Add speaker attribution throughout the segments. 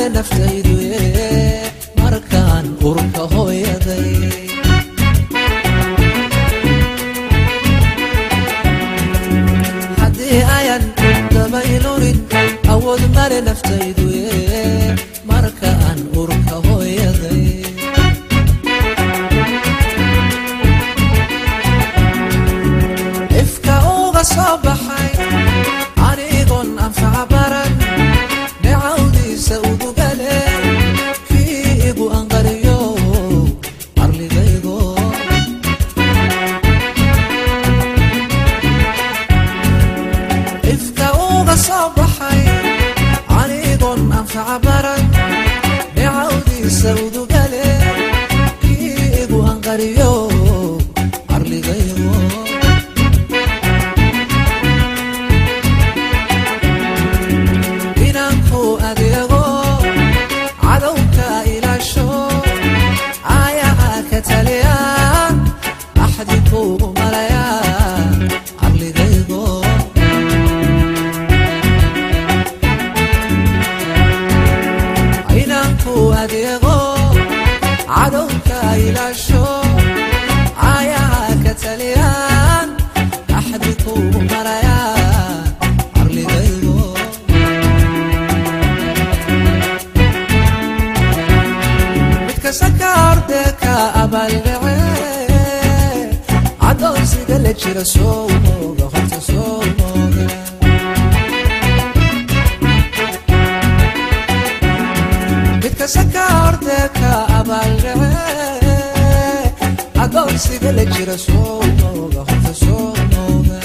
Speaker 1: male naftaydu markaan urka hooyaday haddii ayan dabaylurin awood male naftaydu markaan urka hooyaday ifka uga soo baxay anigoon anfaca baran necawdiisa udugale kii igu anqariyo arligaygo ifka uga soo baxay anigoon anfaca baran necawdiisa udugale kii igu anqariyo arligaygo jira soo mooga horta soo mooga midka saka ordeka abalgacee adoonsiga la jira soo mooga horta soo mooga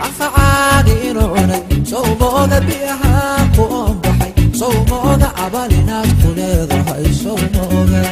Speaker 1: anfacaadi inuu cunay soo mooga biyaha ku oonbaxay soo mooga abal inaad ku leedahay soo mooga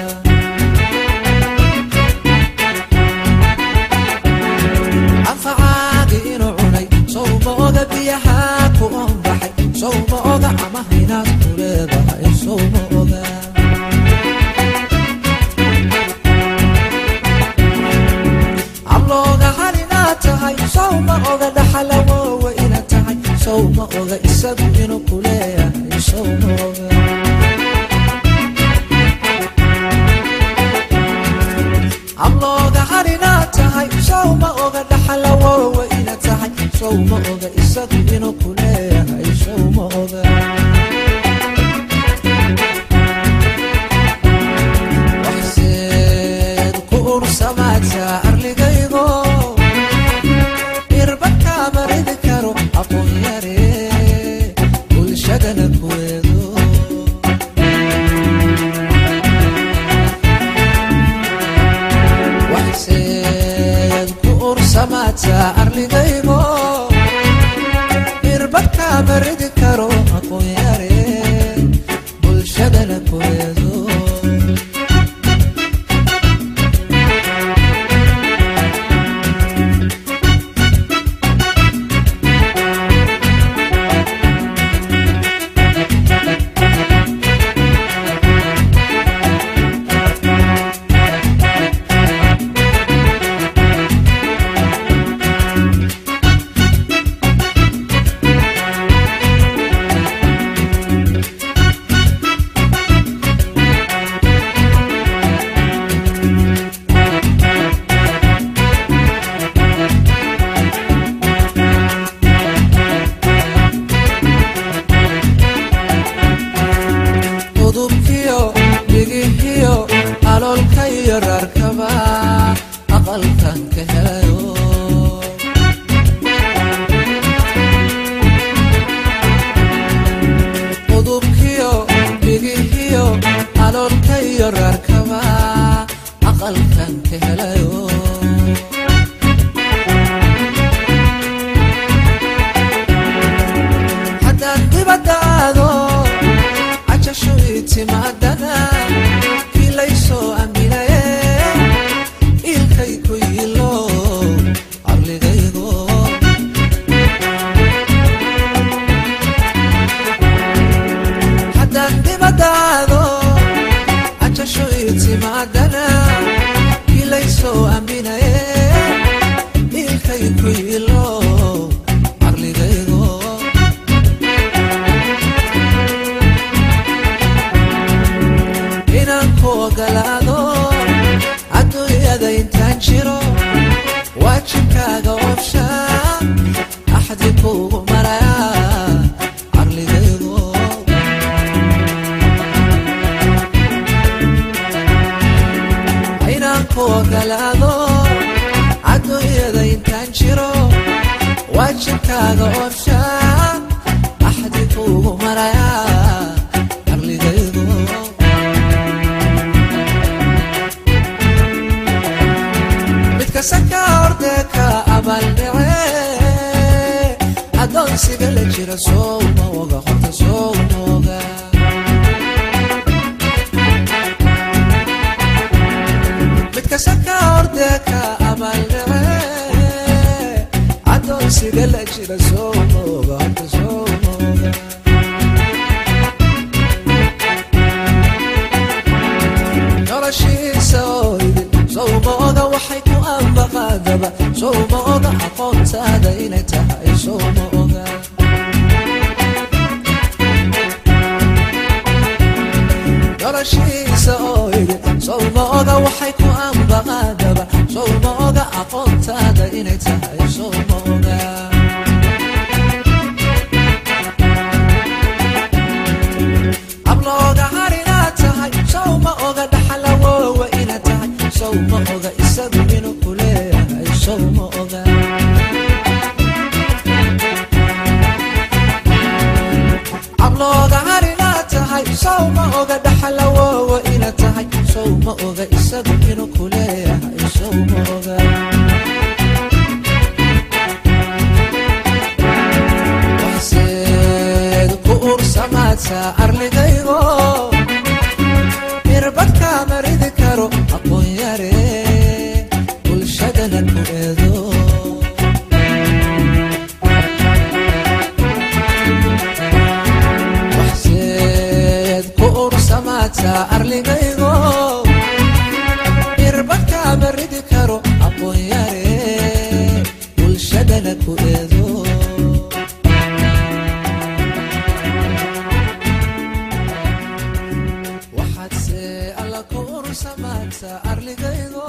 Speaker 1: ilkay ku yilo wajibkaaga oofshaa axdi kuugu marayaa caqligaygo inaan ku ogolaado adduunyada intaan jiro wajibkaaga oofshaa axdi kuugu marayaa caqligaygo midkasaka ordeka abaldhice adoonsiga la jira soo ma oga horta soo ma oga midkasaka ordeka abaldhice adoonsiga la jira soo ma oga horta soo ma oga noloshiisa oo idin soo ma oga waxay ku ambaqaadaba soo ma oga aqoontaada inay tahay soo ma oga noloshiisa oo idin soo ma oga waxay ku ambaqaadaba soo ma oga aqoontaada inay tahay soo ma oga ablooga harinaad tahay soo ma oga dhaxalawowa inaad tahay soo ma oga isagu inuu ku leeyahay soo ma oga ablooga harinaad tahay soo ma oga dhaxalawowa inaad tahay soo ma oga isagu inuu ku leeyahay soo ma oga waxseed ku ursamaadsa arligaygo mirbadka maridi karo aqoon yare bulshadana ku eedo waxseed ku ursamaadsa arligaygo mirbadka maridi karo aqoon yare bulshadana ku eedo waxaadse alla ku ursamaadsa arligaygo